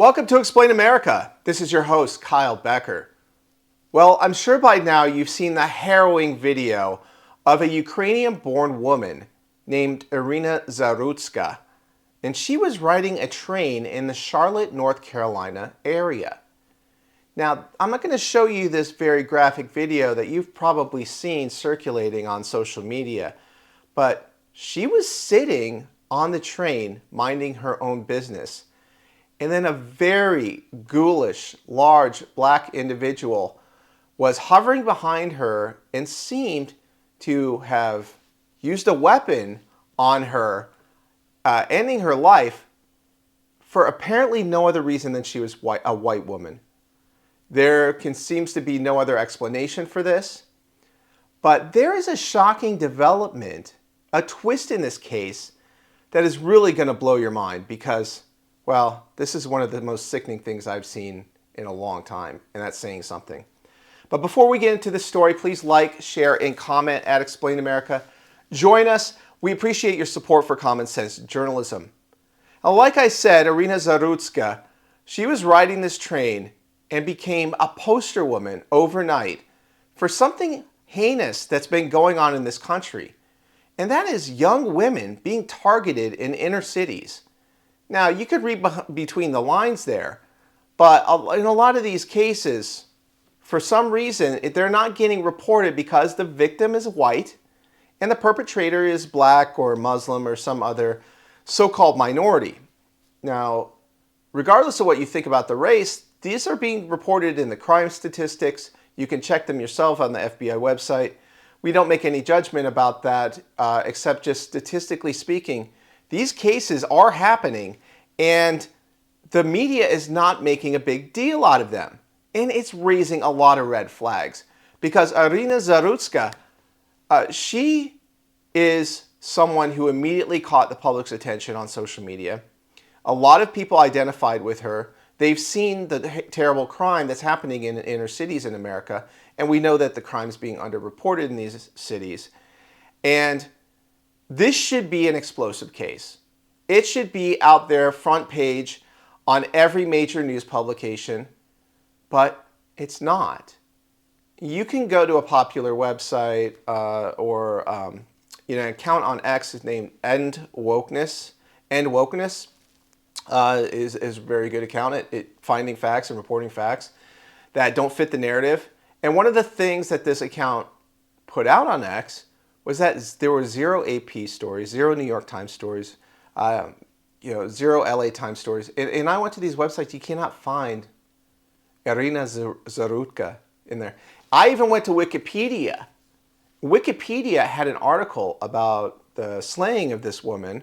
Welcome to Explain America. This is your host, Kyle Becker. Well, I'm sure by now you've seen the harrowing video of a Ukrainian-born woman named Irina Zarutska, and she was riding a train in the Charlotte, North Carolina area. Now, I'm not going to show you this very graphic video that you've probably seen circulating on social media, but she was sitting on the train minding her own business. And then a very ghoulish, large black individual was hovering behind her and seemed to have used a weapon on her, ending her life for apparently no other reason than she was a white woman. There seems to be no other explanation for this, but there is a shocking development, a twist in this case that is really going to blow your mind because, well, this is one of the most sickening things I've seen in a long time, and that's saying something. But before we get into this story, please like, share, and comment at Explain America. Join us. We appreciate your support for common sense journalism. Now, like I said, Irina Zarutska, she was riding this train and became a poster woman overnight for something heinous that's been going on in this country. And that is young women being targeted in inner cities. Now, you could read between the lines there, but in a lot of these cases, for some reason, they're not getting reported because the victim is white and the perpetrator is black or Muslim or some other so-called minority. Now, regardless of what you think about the race, these are being reported in the crime statistics. You can check them yourself on the FBI website. We don't make any judgment about that, except just statistically speaking, these cases are happening, and the media is not making a big deal out of them. And it's raising a lot of red flags because Irina Zarutska, she is someone who immediately caught the public's attention on social media. A lot of people identified with her. They've seen the terrible crime that's happening in inner cities in America, and we know that the crime's being underreported in these cities. And this should be an explosive case. It should be out there, front page, on every major news publication, but it's not. You can go to a popular website or an account on X named End Wokeness. End Wokeness is a very good account at finding facts and reporting facts that don't fit the narrative. And one of the things that this account put out on X was that there were 0 AP stories, 0 New York Times stories, 0 LA Times stories. And I went to these websites, you cannot find Irina Zarutska in there. I even went to Wikipedia. Wikipedia had an article about the slaying of this woman.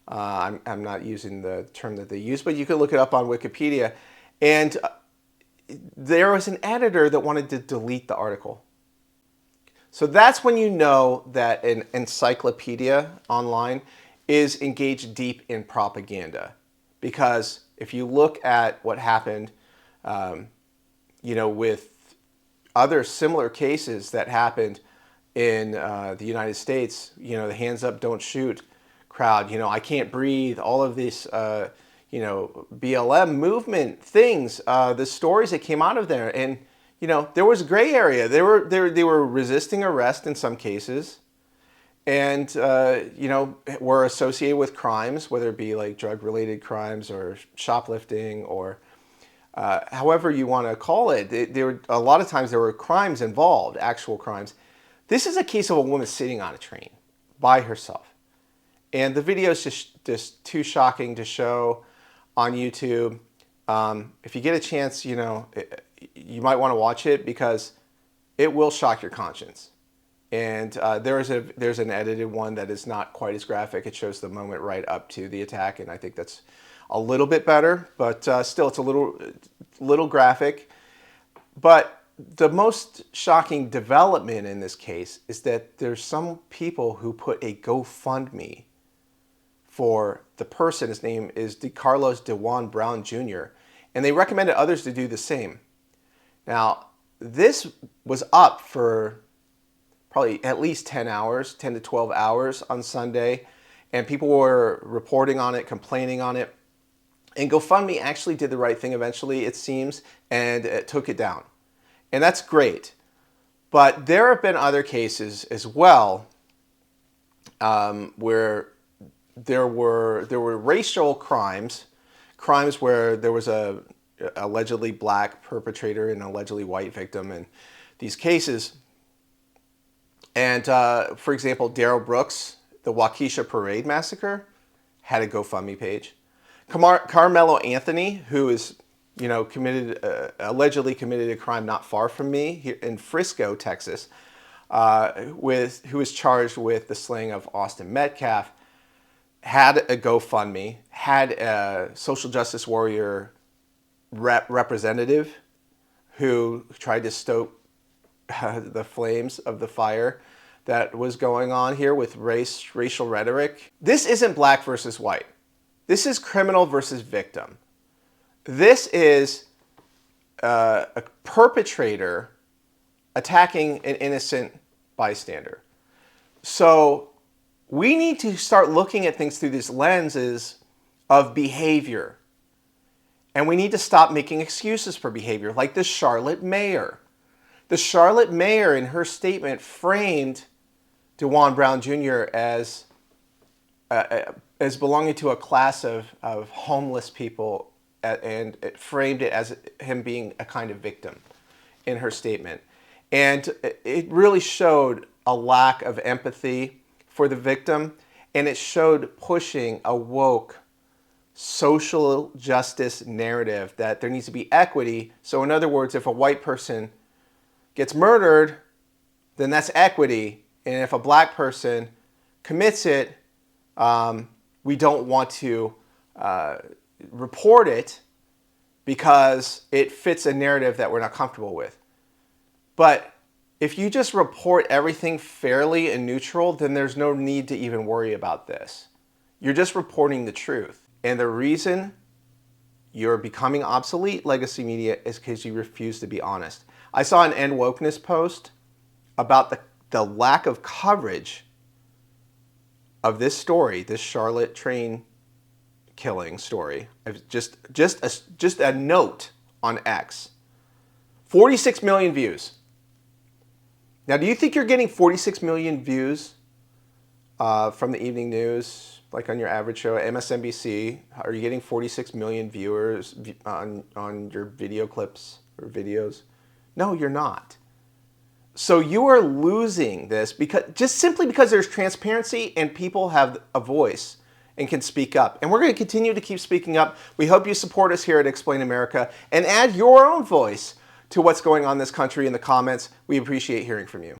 I'm not using the term that they use, but you can look it up on Wikipedia. And there was an editor that wanted to delete the article. So that's when you know that an encyclopedia online is engaged deep in propaganda. Because if you look at what happened, with other similar cases that happened in the United States, the hands up, don't shoot crowd, I can't breathe, all of this, BLM movement things, the stories that came out of there. And, there was a gray area. They were resisting arrest in some cases and, were associated with crimes, whether it be like drug-related crimes or shoplifting or however you want to call it. A lot of times there were crimes involved, actual crimes. This is a case of a woman sitting on a train by herself. And the video is just too shocking to show on YouTube. If you get a chance, you might want to watch it because it will shock your conscience. And there's an edited one that is not quite as graphic. It shows the moment right up to the attack, and I think that's a little bit better, but still it's a little graphic. But the most shocking development in this case is that there's some people who put a GoFundMe for the person. His name is Carlos DeJuan Brown Jr., and they recommended others to do the same. Now, this was up for probably at least 10 hours, 10 to 12 hours on Sunday, and people were reporting on it, complaining on it. And GoFundMe actually did the right thing eventually, it seems, and it took it down. And that's great. But there have been other cases as well where there were racial crimes where there was a allegedly black perpetrator and allegedly white victim in these cases. And for example, Darrell Brooks, the Waukesha Parade Massacre, had a GoFundMe page. Carmelo Anthony, who is, allegedly committed a crime not far from me here in Frisco, Texas, who was charged with the slaying of Austin Metcalf, had a GoFundMe, had a social justice warrior representative who tried to stoke the flames of the fire that was going on here with racial rhetoric. This isn't black versus white. This is criminal versus victim. This is a perpetrator attacking an innocent bystander. So we need to start looking at things through these lenses of behavior. And we need to stop making excuses for behavior, like the Charlotte mayor. The Charlotte mayor, in her statement, framed DeJuan Brown Jr. as belonging to a class of homeless people, and it framed it as him being a kind of victim in her statement. And it really showed a lack of empathy for the victim, and it showed pushing a woke social justice narrative that there needs to be equity. So in other words, if a white person gets murdered, then that's equity. And if a black person commits it, we don't want to report it because it fits a narrative that we're not comfortable with. But if you just report everything fairly and neutral, then there's no need to even worry about this. You're just reporting the truth. And the reason you're becoming obsolete, legacy media, is because you refuse to be honest. I saw an End Wokeness post about the lack of coverage of this story, this Charlotte train killing story. Just a note on X. 46 million views. Now, do you think you're getting 46 million views from the evening news, like on your average show at MSNBC? Are you getting 46 million viewers on your video clips or videos? No, you're not. So you are losing this simply because there's transparency and people have a voice and can speak up. And we're going to continue to keep speaking up. We hope you support us here at Explain America and add your own voice to what's going on in this country in the comments. We appreciate hearing from you.